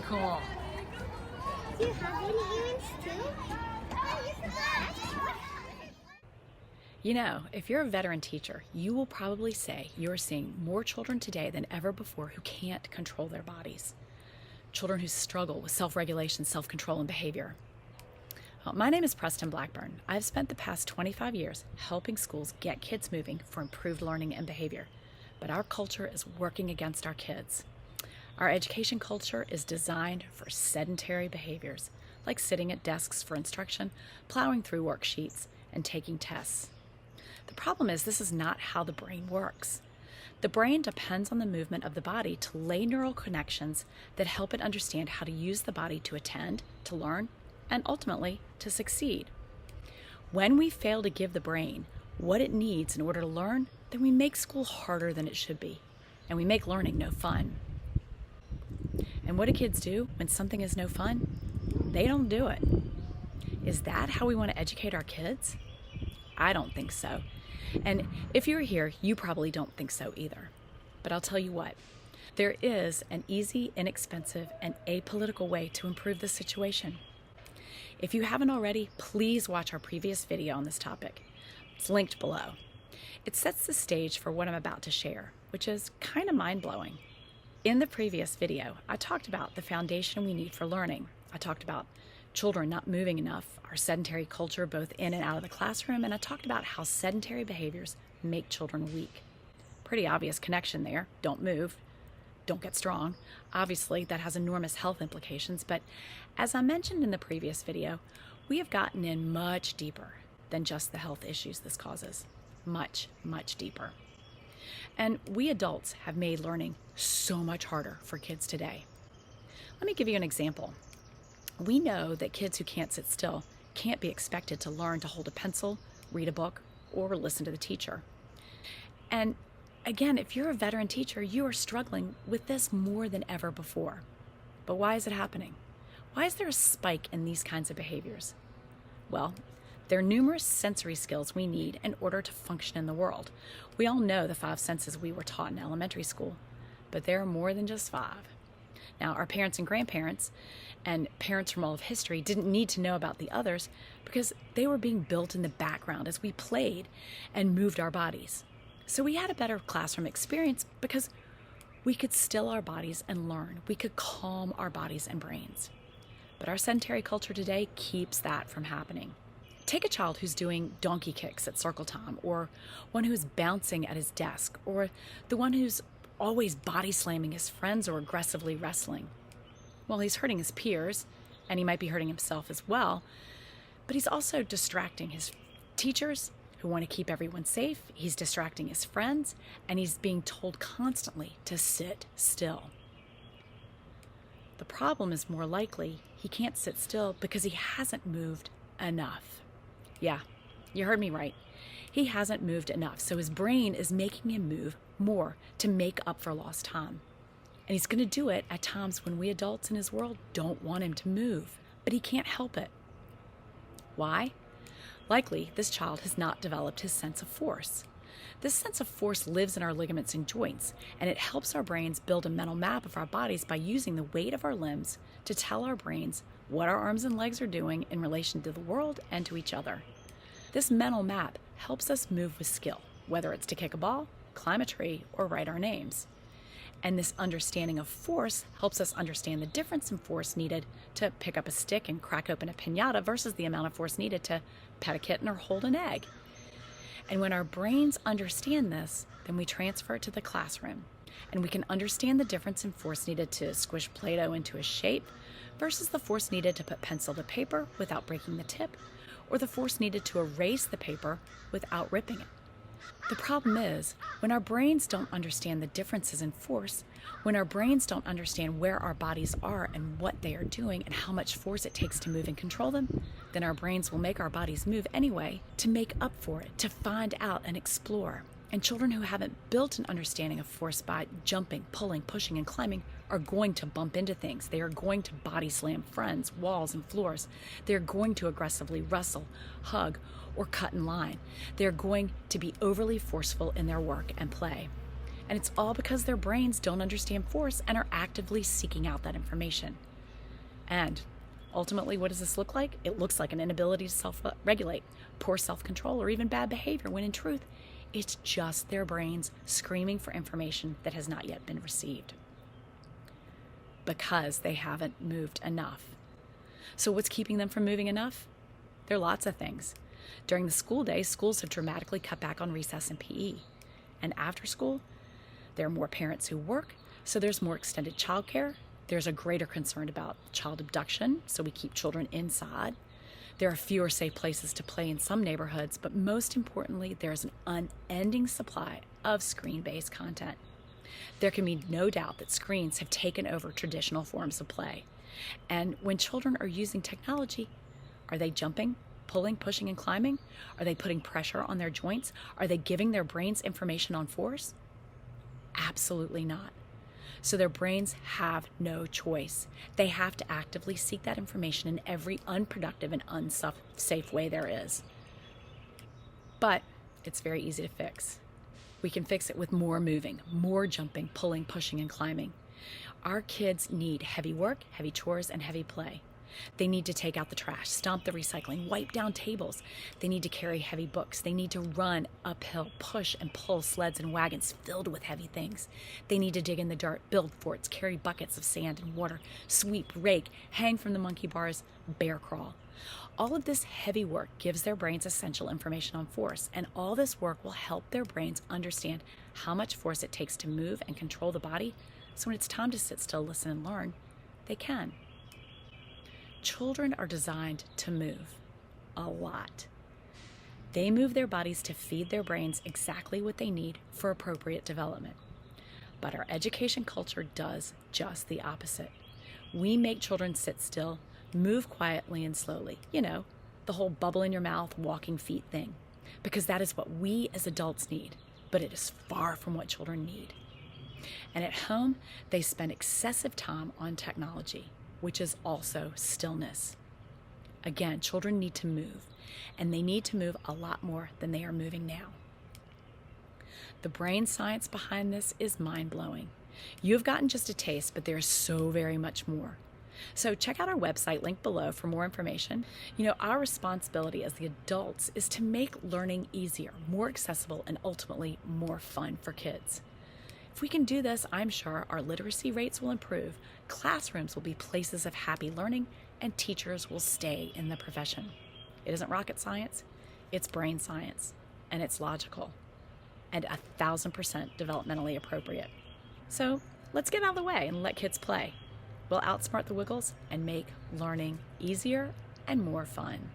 Cool. Do you have any earrings too? You know, if you're a veteran teacher, you will probably say you're seeing more children today than ever before who can't control their bodies. Children who struggle with self-regulation, self-control, and behavior. Well, my name is Preston Blackburn. I've spent the past 25 years helping schools get kids moving for improved learning and behavior. But our culture is working against our kids. Our education culture is designed for sedentary behaviors, like sitting at desks for instruction, plowing through worksheets, and taking tests. The problem is this is not how the brain works. The brain depends on the movement of the body to lay neural connections that help it understand how to use the body to attend, to learn, and ultimately to succeed. When we fail to give the brain what it needs in order to learn, then we make school harder than it should be, and we make learning no fun. And what do kids do when something is no fun? They don't do it. Is that how we want to educate our kids? I don't think so. And if you're here, you probably don't think so either. But I'll tell you what, there is an easy, inexpensive, and apolitical way to improve the situation. If you haven't already, please watch our previous video on this topic. It's linked below. It sets the stage for what I'm about to share, which is kind of mind-blowing. In the previous video, I talked about the foundation we need for learning. I talked about children not moving enough, our sedentary culture both in and out of the classroom, and I talked about how sedentary behaviors make children weak. Pretty obvious connection there. Don't move, don't get strong. Obviously, that has enormous health implications, but as I mentioned in the previous video, we have gotten in much deeper than just the health issues this causes. Much, much deeper. And we adults have made learning so much harder for kids today. Let me give you an example. We know that kids who can't sit still can't be expected to learn to hold a pencil, read a book, or listen to the teacher. And again, if you're a veteran teacher, you are struggling with this more than ever before. But why is it happening? Why is there a spike in these kinds of behaviors? Well, there are numerous sensory skills we need in order to function in the world. We all know the 5 senses we were taught in elementary school, but there are more than just 5. Now, our parents and grandparents and parents from all of history didn't need to know about the others because they were being built in the background as we played and moved our bodies. So we had a better classroom experience because we could still our bodies and learn. We could calm our bodies and brains. But our sedentary culture today keeps that from happening. Take a child who's doing donkey kicks at circle time, or one who's bouncing at his desk, or the one who's always body slamming his friends or aggressively wrestling. Well, he's hurting his peers, and he might be hurting himself as well, but he's also distracting his teachers who want to keep everyone safe, he's distracting his friends, and he's being told constantly to sit still. The problem is more likely he can't sit still because he hasn't moved enough. Yeah, you heard me right. He hasn't moved enough, so his brain is making him move more to make up for lost time. And he's going to do it at times when we adults in his world don't want him to move, but he can't help it. Why? Likely, this child has not developed his sense of force. This sense of force lives in our ligaments and joints, and it helps our brains build a mental map of our bodies by using the weight of our limbs to tell our brains what our arms and legs are doing in relation to the world and to each other. This mental map helps us move with skill, whether it's to kick a ball, climb a tree, or write our names. And this understanding of force helps us understand the difference in force needed to pick up a stick and crack open a piñata versus the amount of force needed to pet a kitten or hold an egg. And when our brains understand this, then we transfer it to the classroom. And we can understand the difference in force needed to squish Play-Doh into a shape versus the force needed to put pencil to paper without breaking the tip, or the force needed to erase the paper without ripping it. The problem is, when our brains don't understand the differences in force, when our brains don't understand where our bodies are and what they are doing and how much force it takes to move and control them, then our brains will make our bodies move anyway to make up for it, to find out and explore. And children who haven't built an understanding of force by jumping, pulling, pushing, and climbing are going to bump into things. They are going to body slam friends, walls, and floors. They are going to aggressively wrestle, hug, or cut in line. They are going to be overly forceful in their work and play. And it's all because their brains don't understand force and are actively seeking out that information. And ultimately, what does this look like? It looks like an inability to self-regulate, poor self-control, or even bad behavior, when in truth, it's just their brains screaming for information that has not yet been received because they haven't moved enough. So what's keeping them from moving enough? There are lots of things. During the school day, schools have dramatically cut back on recess and PE. And after school, there are more parents who work, so there's more extended childcare. There's a greater concern about child abduction, so we keep children inside. There are fewer safe places to play in some neighborhoods, but most importantly, there's an unending supply of screen-based content. There can be no doubt that screens have taken over traditional forms of play. And when children are using technology, are they jumping, pulling, pushing, and climbing? Are they putting pressure on their joints? Are they giving their brains information on force? Absolutely not. So their brains have no choice. They have to actively seek that information in every unproductive and unsafe way there is. But it's very easy to fix. We can fix it with more moving, more jumping, pulling, pushing, and climbing. Our kids need heavy work, heavy chores, and heavy play. They need to take out the trash, stomp the recycling, wipe down tables. They need to carry heavy books. They need to run uphill, push and pull sleds and wagons filled with heavy things. They need to dig in the dirt, build forts, carry buckets of sand and water, sweep, rake, hang from the monkey bars, bear crawl. All of this heavy work gives their brains essential information on force, and all this work will help their brains understand how much force it takes to move and control the body, so when it's time to sit still, listen, and learn, they can. Children are designed to move a lot. They move their bodies to feed their brains exactly what they need for appropriate development. But our education culture does just the opposite. We make children sit still, move quietly and slowly. You know, the whole bubble in your mouth, walking feet thing. Because that is what we as adults need, but it is far from what children need. And at home, they spend excessive time on technology, which is also stillness. Again, children need to move, and they need to move a lot more than they are moving now. The brain science behind this is mind-blowing. You've gotten just a taste, but there's so very much more. So check out our website, linked below, for more information. You know, our responsibility as the adults is to make learning easier, more accessible, and ultimately more fun for kids. If we can do this, I'm sure our literacy rates will improve, classrooms will be places of happy learning, and teachers will stay in the profession. It isn't rocket science, it's brain science, and it's logical, and 1,000% developmentally appropriate. So let's get out of the way and let kids play. We'll outsmart the Wiggles and make learning easier and more fun.